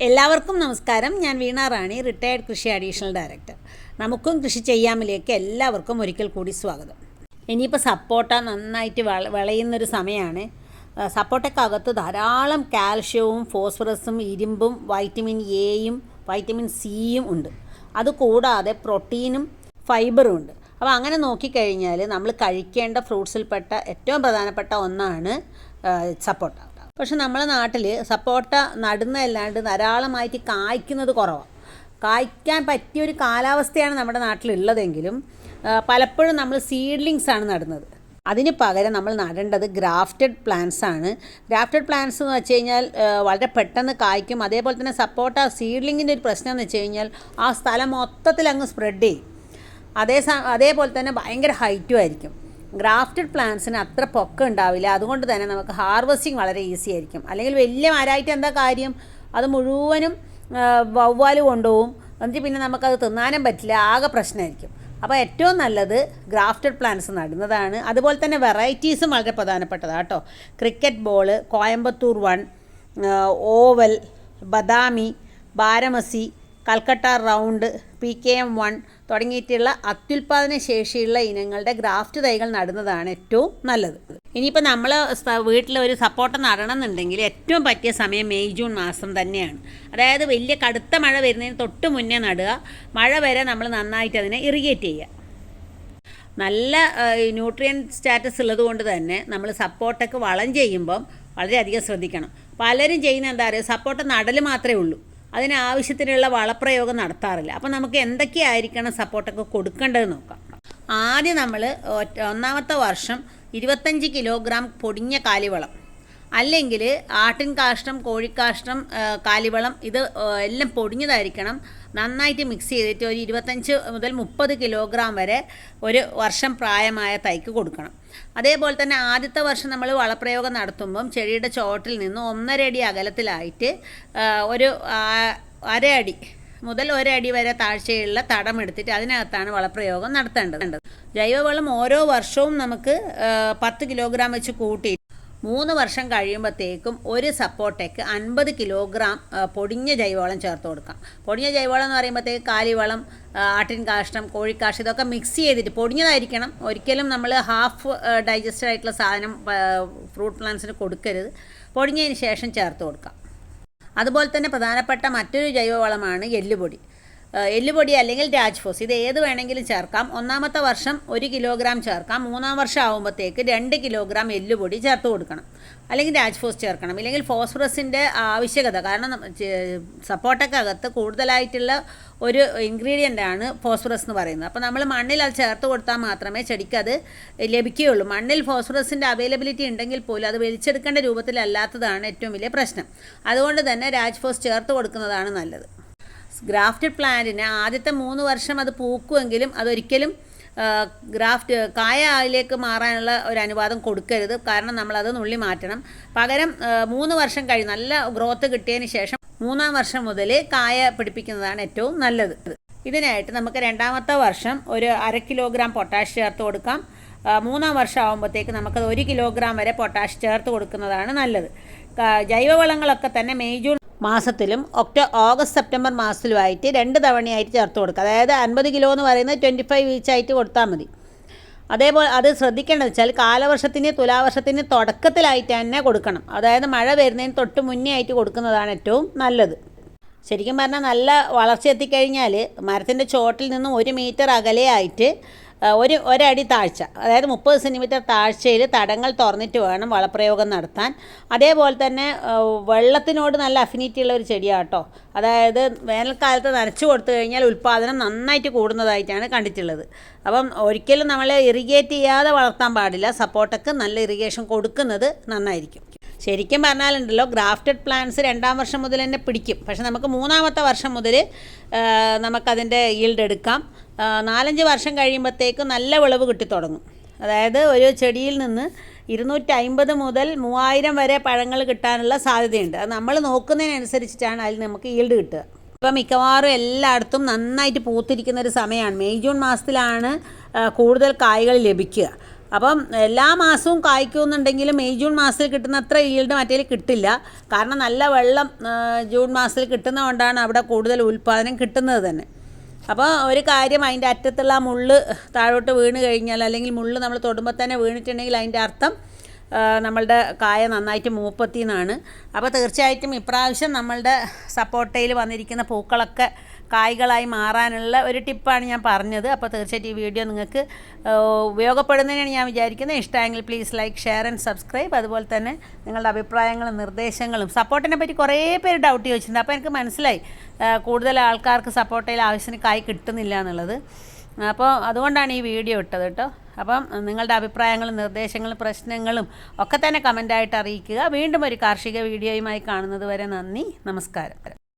എല്ലാവർക്കും നമസ്കാരം. ഞാൻ വീണ റാണി, റിട്ടയർഡ് കൃഷി അഡീഷണൽ ഡയറക്ടർ. നമുക്കും കൃഷി ചെയ്യാമിലേക്ക് എല്ലാവർക്കും ഒരിക്കൽ കൂടി സ്വാഗതം. ഇനിയിപ്പോൾ സപ്പോട്ട നന്നായിട്ട് വിളയുന്നൊരു സമയമാണ്. സപ്പോട്ടക്കകത്ത് ധാരാളം കാൽഷ്യവും ഫോസ്ഫറസും ഇരുമ്പും വൈറ്റമിൻ എയും വൈറ്റമിൻ സിയും ഉണ്ട്. അതുകൂടാതെ പ്രോട്ടീനും ഫൈബറും ഉണ്ട്. അപ്പോൾ അങ്ങനെ നോക്കിക്കഴിഞ്ഞാൽ നമ്മൾ കഴിക്കേണ്ട ഫ്രൂട്ട്സിൽപ്പെട്ട ഏറ്റവും പ്രധാനപ്പെട്ട ഒന്നാണ് സപ്പോട്ട. പക്ഷെ നമ്മളെ നാട്ടിൽ സപ്പോട്ട നടുന്നതല്ലാണ്ട് ധാരാളമായിട്ട് കായ്ക്കുന്നത് കുറവാണ്. കായ്ക്കാൻ പറ്റിയൊരു കാലാവസ്ഥയാണ് നമ്മുടെ നാട്ടിലുള്ളതെങ്കിലും പലപ്പോഴും നമ്മൾ സീഡ്ലിങ്സ് ആണ് നടുന്നത്. അതിന് പകരം നമ്മൾ നടേണ്ടത് ഗ്രാഫ്റ്റഡ് പ്ലാന്റ്സ് ആണ്. ഗ്രാഫ്റ്റഡ് പ്ലാന്റ്സ് എന്ന് വെച്ച് കഴിഞ്ഞാൽ വളരെ പെട്ടെന്ന് കായ്ക്കും. അതേപോലെ തന്നെ സപ്പോട്ട സീഡ്ലിങ്ങിൻ്റെ ഒരു പ്രശ്നം എന്ന് വെച്ച് കഴിഞ്ഞാൽ ആ സ്ഥലം മൊത്തത്തിൽ അങ്ങ് സ്പ്രെഡ് ചെയ്യും. അതേപോലെ തന്നെ ഭയങ്കര ഹൈറ്റും ആയിരിക്കും. ഗ്രാഫ്റ്റഡ് പ്ലാന്റ്സിന് അത്ര പൊക്കം ഉണ്ടാവില്ല. അതുകൊണ്ട് തന്നെ നമുക്ക് ഹാർവെസ്റ്റിംഗ് വളരെ ഈസി ആയിരിക്കും. അല്ലെങ്കിൽ വലിയ മരമായിട്ട് എന്താ കാര്യം, അത് മുഴുവനും വവ്വാൽ കൊണ്ടുപോകും. എന്നിട്ട് പിന്നെ നമുക്കത് തിന്നാനും പറ്റില്ല, ആകെ പ്രശ്നമായിരിക്കും. അപ്പോൾ ഏറ്റവും നല്ലത് ഗ്രാഫ്റ്റഡ് പ്ലാന്റ്സ് നടുന്നതാണ്. അതുപോലെ തന്നെ വെറൈറ്റീസും വളരെ പ്രധാനപ്പെട്ടതാണ് കേട്ടോ. Cricket ball, Coimbatore 1, oval, Badami, Baramasi, Calcutta round, PKM 1 തുടങ്ങിയിട്ടുള്ള അത്യുൽപാദന ശേഷിയുള്ള ഇനങ്ങളുടെ ഗ്രാഫ്റ്റ് തൈകൾ നടുന്നതാണ് ഏറ്റവും നല്ലത്. ഇനിയിപ്പോൾ നമ്മൾ വീട്ടിൽ ഒരു സപ്പോട്ട നടണമെന്നുണ്ടെങ്കിൽ ഏറ്റവും പറ്റിയ സമയം മെയ് ജൂൺ മാസം തന്നെയാണ്. അതായത് വലിയ കടുത്ത മഴ വരുന്നതിന് തൊട്ട് മുന്നേ നടുക. മഴ വരെ നമ്മൾ നന്നായിട്ട് അതിനെ ഇറിഗേറ്റ് ചെയ്യുക. നല്ല ന്യൂട്രിയൻ സ്റ്റാറ്റസ് ഉള്ളത് കൊണ്ട് തന്നെ നമ്മൾ സപ്പോട്ടയ്ക്ക് വളം ചെയ്യുമ്പം വളരെയധികം ശ്രദ്ധിക്കണം. പലരും ചെയ്യുന്ന എന്താ പറയുക, സപ്പോട്ട നടൽ മാത്രമേ ഉള്ളൂ, അതിനാവശ്യത്തിനുള്ള വളപ്രയോഗം നടത്താറില്ല. അപ്പോൾ നമുക്ക് എന്തൊക്കെയായിരിക്കണം സപ്പോർട്ടൊക്കെ കൊടുക്കേണ്ടത് നോക്കാം. ആദ്യം നമ്മൾ ഒന്നാമത്തെ വർഷം 25 കിലോഗ്രാം പൊടിഞ്ഞ കാലിവളം, അല്ലെങ്കിൽ ആട്ടിൻ കാഷ്ടം, കോഴിക്കാഷ്ടം, കാലിവളം, ഇത് എല്ലാം പൊടിഞ്ഞതായിരിക്കണം. നന്നായിട്ട് മിക്സ് ചെയ്തിട്ട് ഒരു 25 മുതൽ 30 കിലോഗ്രാം വരെ ഒരു വർഷം പ്രായമായ തൈക്ക് കൊടുക്കണം. അതേപോലെ തന്നെ ആദ്യത്തെ വർഷം നമ്മൾ വളപ്രയോഗം നടത്തുമ്പം ചെടിയുടെ ചോട്ടിൽ നിന്ന് 1.5 അടി അകലത്തിലായിട്ട് ഒരു 1/2 അടി മുതൽ 1 അടി വരെ താഴ്ചയുള്ള തടമെടുത്തിട്ട് അതിനകത്താണ് വളപ്രയോഗം നടത്തേണ്ടത്. ജൈവവളം ഓരോ വർഷവും നമുക്ക് 10 കിലോഗ്രാം വെച്ച് കൂട്ടി 3 വർഷം കഴിയുമ്പോഴത്തേക്കും ഒരു സപ്പോട്ടയ്ക്ക് 50 കിലോഗ്രാം പൊടിഞ്ഞ ജൈവവളം ചേർത്ത് കൊടുക്കാം. പൊടിഞ്ഞ ജൈവവളം എന്ന് പറയുമ്പോഴത്തേക്ക് കാലിവളം, ആട്ടിൻ കാഷ്ടം, കോഴിക്കാഷ്ടം ഇതൊക്കെ മിക്സ് ചെയ്തിട്ട് പൊടിഞ്ഞതായിരിക്കണം. ഒരിക്കലും നമ്മൾ ഹാഫ് ഡൈജസ്റ്റഡ് ആയിട്ടുള്ള സാധനം ഫ്രൂട്ട് പ്ലാന്റ്സിന് കൊടുക്കരുത്. പൊടിഞ്ഞതിന് ശേഷം ചേർത്ത് കൊടുക്കാം. അതുപോലെ തന്നെ പ്രധാനപ്പെട്ട മറ്റൊരു ജൈവവളമാണ് എല്ലുപൊടി. എല്ലുപൊടി അല്ലെങ്കിൽ രാജ്ഫോസ്, ഇത് ഏത് വേണമെങ്കിലും ചേർക്കാം. ഒന്നാമത്തെ വർഷം 1 കിലോഗ്രാം ചേർക്കാം. 3-ാം വർഷം ആകുമ്പോഴത്തേക്ക് 2 കിലോഗ്രാം എല്ലുപൊടി ചേർത്ത് കൊടുക്കണം, അല്ലെങ്കിൽ രാജ്ഫോസ് ചേർക്കണം. ഇല്ലെങ്കിൽ ഫോസ്ഫറസിൻ്റെ ആവശ്യകത, കാരണം സപ്പോട്ടക്കകത്ത് കൂടുതലായിട്ടുള്ള ഒരു ഇൻഗ്രീഡിയൻ്റ് ആണ് ഫോസ്ഫറസ് എന്ന് പറയുന്നത്. അപ്പോൾ നമ്മൾ മണ്ണിൽ അത് ചേർത്ത് കൊടുത്താൽ മാത്രമേ ചെടിക്ക് അത് ലഭിക്കുകയുള്ളൂ. മണ്ണിൽ ഫോസ്ഫറസിൻ്റെ അവൈലബിലിറ്റി ഉണ്ടെങ്കിൽ പോലും അത് വലിച്ചെടുക്കേണ്ട രൂപത്തിലല്ലാത്തതാണ് ഏറ്റവും വലിയ പ്രശ്നം. അതുകൊണ്ട് തന്നെ രാജ്ഫോസ് ചേർത്ത് കൊടുക്കുന്നതാണ് നല്ലത്. ഗ്രാഫ്റ്റഡ് പ്ലാന്റിന് ആദ്യത്തെ 3 വർഷം അത് പൂക്കുമെങ്കിലും അതൊരിക്കലും കായയിലേക്ക് മാറാനുള്ള ഒരു അനുവാദം കൊടുക്കരുത്. കാരണം നമ്മളത് നുള്ളി മാറ്റണം. പകരം 3 വർഷം കഴിഞ്ഞ് നല്ല ഗ്രോത്ത് കിട്ടിയതിന് ശേഷം 3-ാം വർഷം മുതൽ കായ പിടിപ്പിക്കുന്നതാണ് ഏറ്റവും നല്ലത്. ഇതിനായിട്ട് നമുക്ക് 2-ാമത്തെ വർഷം ഒരു 1/2 കിലോഗ്രാം പൊട്ടാഷ് ചേർത്ത് കൊടുക്കാം. 3-ാം വർഷം ആകുമ്പോഴത്തേക്ക് നമുക്കത് 1 കിലോഗ്രാം വരെ പൊട്ടാഷ് ചേർത്ത് കൊടുക്കുന്നതാണ് നല്ലത്. ജൈവവളങ്ങളൊക്കെ തന്നെ മെയ് ജൂൺ മാസത്തിലും ഓഗസ്റ്റ് സെപ്റ്റംബർ മാസത്തിലുമായിട്ട് 2 തവണയായിട്ട് ചേർത്ത് കൊടുക്കുക. അതായത് 50 കിലോ എന്ന് പറയുന്നത് 25 വീച്ചായിട്ട് കൊടുത്താൽ മതി. അതേപോലെ അത് ശ്രദ്ധിക്കേണ്ടത് വെച്ചാൽ കാലവർഷത്തിന് തുലാവർഷത്തിന് തുടക്കത്തിലായിട്ട് തന്നെ കൊടുക്കണം. അതായത് മഴ വരുന്നതിന് തൊട്ട് മുന്നേ ആയിട്ട് കൊടുക്കുന്നതാണ് ഏറ്റവും നല്ലത്. ശരിക്കും പറഞ്ഞാൽ നല്ല വളർച്ച എത്തിക്കഴിഞ്ഞാൽ മരത്തിൻ്റെ ചോട്ടിൽ നിന്നും 1 മീറ്റർ അകലെയായിട്ട് ഒരടി താഴ്ച, അതായത് 30 സെൻറ്റിമീറ്റർ താഴ്ചയിൽ തടങ്ങൾ തുറന്നിട്ട് വേണം വളപ്രയോഗം നടത്താൻ. അതേപോലെ തന്നെ വെള്ളത്തിനോട് നല്ല അഫിനിറ്റി ഉള്ള ഒരു ചെടിയാണ് കേട്ടോ. അതായത് വേനൽക്കാലത്ത് നനച്ചു കൊടുത്തു കഴിഞ്ഞാൽ ഉൽപ്പാദനം നന്നായിട്ട് കൂടുന്നതായിട്ടാണ് കണ്ടിട്ടുള്ളത്. അപ്പം ഒരിക്കലും നമ്മൾ ഇറിഗേറ്റ് ചെയ്യാതെ വളർത്താൻ പാടില്ല. സപ്പോർട്ടൊക്കെ നല്ല ഇറിഗേഷൻ കൊടുക്കുന്നത് നന്നായിരിക്കും. ശരിക്കും പറഞ്ഞാലുണ്ടല്ലോ, ഗ്രാഫ്റ്റഡ് പ്ലാന്റ്സ് 2-ാം വർഷം മുതൽ തന്നെ പിടിക്കും. പക്ഷെ നമുക്ക് 3-ാമത്തെ വർഷം മുതൽ നമുക്കതിൻ്റെ ഈൽഡ് എടുക്കാം. 4-5 വർഷം കഴിയുമ്പോഴത്തേക്ക് നല്ല വിളവ് കിട്ടിത്തുടങ്ങും. അതായത് ഒരു ചെടിയിൽ നിന്ന് 250 മുതൽ 3000 വരെ പഴങ്ങൾ കിട്ടാനുള്ള സാധ്യതയുണ്ട്. അത് നമ്മൾ നോക്കുന്നതിനനുസരിച്ചിട്ടാണ് അതിൽ നമുക്ക് ഈൽഡ് കിട്ടുക. ഇപ്പോൾ മിക്കവാറും എല്ലായിടത്തും നന്നായിട്ട് പൂത്തിരിക്കുന്ന ഒരു സമയമാണ്. മെയ് ജൂൺ മാസത്തിലാണ് കൂടുതൽ കായ്കൾ ലഭിക്കുക. അപ്പം എല്ലാ മാസവും കായ്ക്കുമെന്നുണ്ടെങ്കിലും മെയ് ജൂൺ മാസത്തിൽ കിട്ടുന്ന അത്ര ഈൽഡ് മറ്റേൽ കിട്ടില്ല. കാരണം നല്ല വെള്ളം ജൂൺ മാസത്തിൽ കിട്ടുന്നതുകൊണ്ടാണ് അവിടെ കൂടുതൽ ഉൽപ്പാദനം കിട്ടുന്നത് തന്നെ. അപ്പോൾ ഒരു കാര്യം, അതിൻ്റെ അറ്റത്തുള്ള ആ മുള്ള് താഴോട്ട് വീണ് കഴിഞ്ഞാൽ, അല്ലെങ്കിൽ മുള്ള് നമ്മൾ തൊടുമ്പോൾ തന്നെ വീണിട്ടുണ്ടെങ്കിൽ അതിൻ്റെ അർത്ഥം നമ്മളുടെ കായ നന്നായിട്ട് മൂപ്പത്തി എന്നാണ്. അപ്പോൾ തീർച്ചയായിട്ടും ഇപ്രാവശ്യം നമ്മളുടെ സപ്പോട്ടയിൽ വന്നിരിക്കുന്ന പൂക്കളൊക്കെ കായ്കളായി മാറാനുള്ള ഒരു ടിപ്പാണ് ഞാൻ പറഞ്ഞത്. അപ്പോൾ തീർച്ചയായിട്ടും ഈ വീഡിയോ നിങ്ങൾക്ക് ഉപയോഗപ്പെടുന്നതിനാണ് ഞാൻ വിചാരിക്കുന്നത്. ഇഷ്ടമായെങ്കിൽ please like, share and subscribe. അതുപോലെ തന്നെ നിങ്ങളുടെ അഭിപ്രായങ്ങളും നിർദ്ദേശങ്ങളും. സപ്പോർട്ടിനെ പറ്റി കുറേ പേര് ഡൗട്ട് ചോദിച്ചിട്ടുണ്ട്. അപ്പോൾ എനിക്ക് മനസ്സിലായി കൂടുതൽ ആൾക്കാർക്ക് സപ്പോർട്ടയിൽ ആവശ്യത്തിന് കായ് കിട്ടുന്നില്ല എന്നുള്ളത്. അപ്പോൾ അതുകൊണ്ടാണ് ഈ വീഡിയോ ഇട്ടത് കേട്ടോ. അപ്പം നിങ്ങളുടെ അഭിപ്രായങ്ങളും നിർദ്ദേശങ്ങളും പ്രശ്നങ്ങളും ഒക്കെ തന്നെ കമൻ്റായിട്ട് അറിയിക്കുക. വീണ്ടും ഒരു കാർഷിക വീഡിയോയുമായി കാണുന്നത് വരെ നന്ദി, നമസ്കാരം.